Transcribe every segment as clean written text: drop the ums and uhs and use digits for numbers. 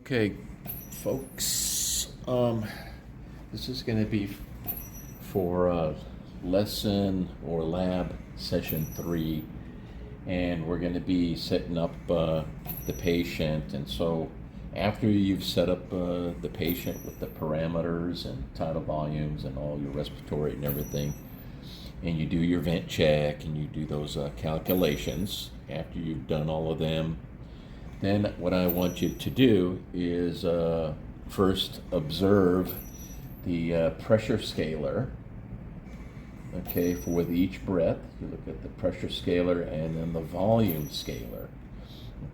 Okay, folks, this is going to be for lesson or lab session 3, and we're going to be setting up the patient. And so after you've set up the patient with the parameters and tidal volumes and all your respiratory and everything, and you do your vent check and you do those calculations, after you've done all of them, then what I want you to do is first observe the pressure scaler, okay, for with each breath. You look at the pressure scaler and then the volume scaler.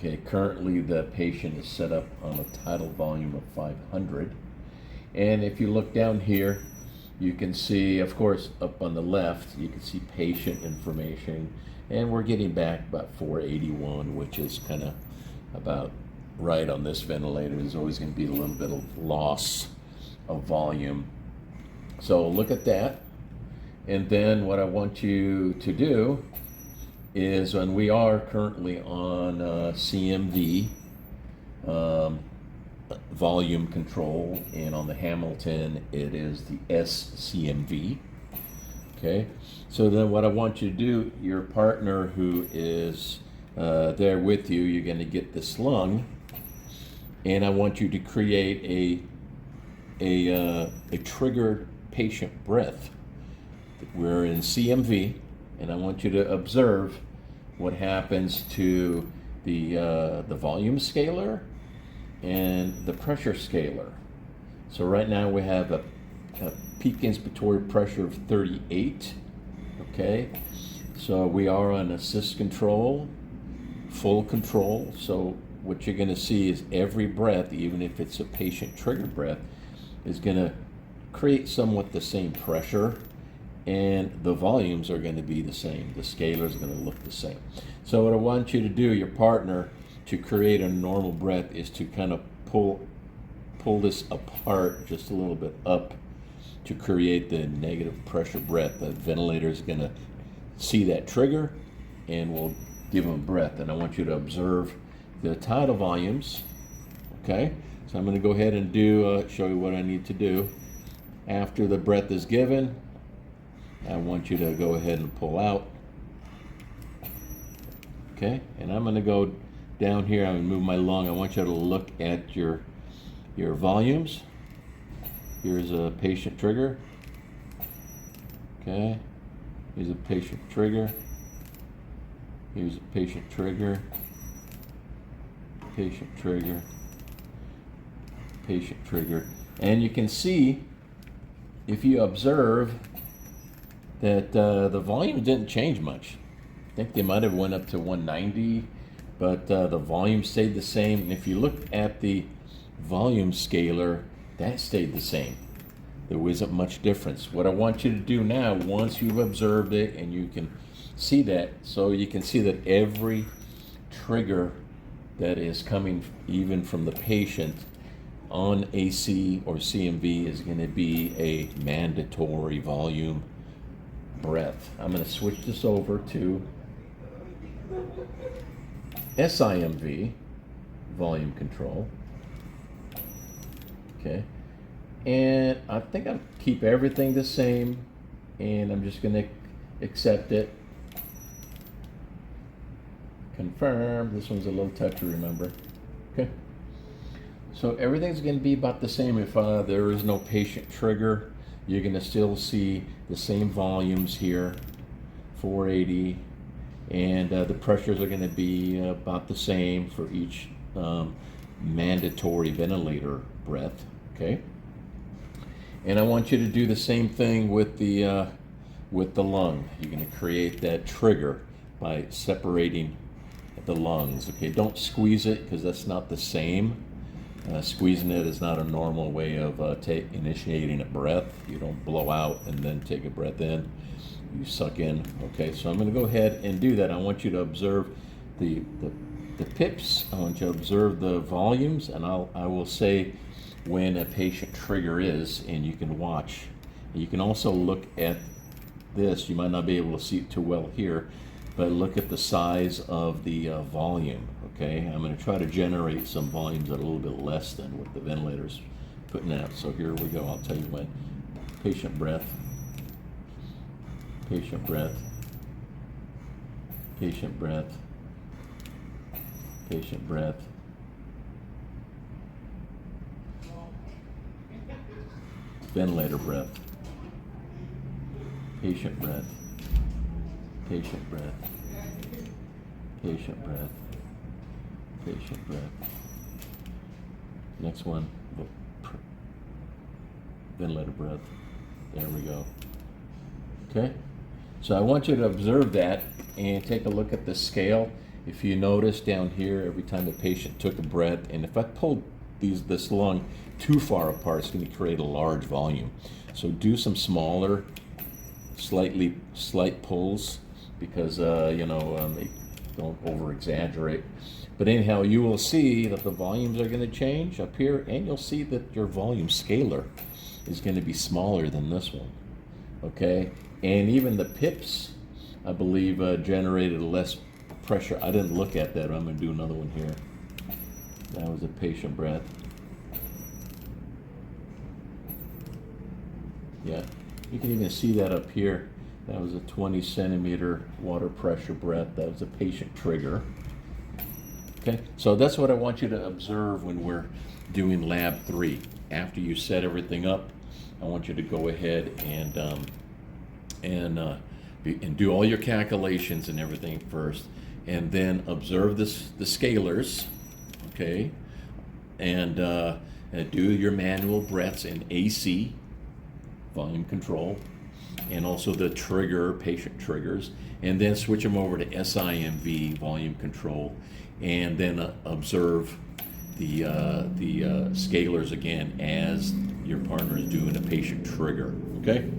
Okay, currently the patient is set up on a tidal volume of 500. And if you look down here, you can see, of course, up on the left, you can see patient information. And we're getting back about 481, which is kind of about right on this ventilator. There's always going to be a little bit of loss of volume. So look at that. And then what I want you to do is, when we are currently on CMV volume control, and on the Hamilton it is the SCMV. Okay, so then what I want you to do, your partner who is there with you, you're going to get this lung, and I want you to create a triggered patient breath. We're in CMV, and I want you to observe what happens to the volume scaler and the pressure scaler. So right now we have a peak inspiratory pressure of 38. Okay, so we are on assist control, full control. So what you're going to see is every breath, even if it's a patient triggered breath, is going to create somewhat the same pressure, and the volumes are going to be the same. The scalar is going to look the same. So what I want you to do, your partner, to create a normal breath is to kind of pull this apart just a little bit up to create the negative pressure breath. The ventilator is going to see that trigger and will give them breath. And I want you to observe the tidal volumes. Okay, so I'm going to go ahead and show you what I need to do. After the breath is given, I want you to go ahead and pull out. Okay, and I'm going to go down here. I'm going to move my lung. I want you to look at your volumes. Here's a patient trigger. Okay, here's a patient trigger. Here's a patient trigger. Patient trigger. Patient trigger. And you can see, if you observe, that the volume didn't change much. I think they might have went up to 190, but the volume stayed the same. And if you look at the volume scaler, that stayed the same. There wasn't much difference. What I want you to do now, once you've observed it and you can see that, so you can see that every trigger that is coming even from the patient on AC or CMV is going to be a mandatory volume breath. I'm going to switch this over to SIMV volume control. Okay, and I think I'll keep everything the same, and I'm just going to accept it. Confirm. This one's a little touchy, remember. Okay, so everything's going to be about the same. If there is no patient trigger, you're going to still see the same volumes here, 480, and the pressures are going to be about the same for each mandatory ventilator breath. Okay, and I want you to do the same thing with the lung. You're going to create that trigger by separating the lungs. Okay, don't squeeze it, because that's not the same. Squeezing it is not a normal way of initiating a breath. You don't blow out and then take a breath in. You suck in. Okay, so I'm going to go ahead and do that. I want you to observe the pips. I want you to observe the volumes, and I will say when a patient trigger is, and you can watch. You can also look at this. You might not be able to see it too well here, but look at the size of the volume. Okay, I'm going to try to generate some volumes that are a little bit less than what the ventilator's putting out. So here we go. I'll tell you when. Patient breath, patient breath, patient breath, patient breath. Ventilator breath, patient breath, patient breath, patient breath, patient breath. Next one, ventilator breath. There we go. Okay, so I want you to observe that and take a look at the scale. If you notice down here, every time the patient took a breath, and if I pulled this lung too far apart, it's going to create a large volume. So do some smaller, slight pulls, because don't over exaggerate. But anyhow, you will see that the volumes are going to change up here, and you'll see that your volume scalar is going to be smaller than this one. Okay, and even the pips, I believe, generated less pressure. I didn't look at that. I'm going to do another one here. That was a patient breath. Yeah, you can even see that up here. That was a 20 centimeter water pressure breath. That was a patient trigger. Okay, so that's what I want you to observe when we're doing lab 3. After you set everything up, I want you to go ahead and do all your calculations and everything first, and then observe the scalars, okay, and do your manual breaths in AC, volume control, and also the patient triggers, and then switch them over to SIMV, volume control, and then observe the scalars again as your partner is doing a patient trigger, okay?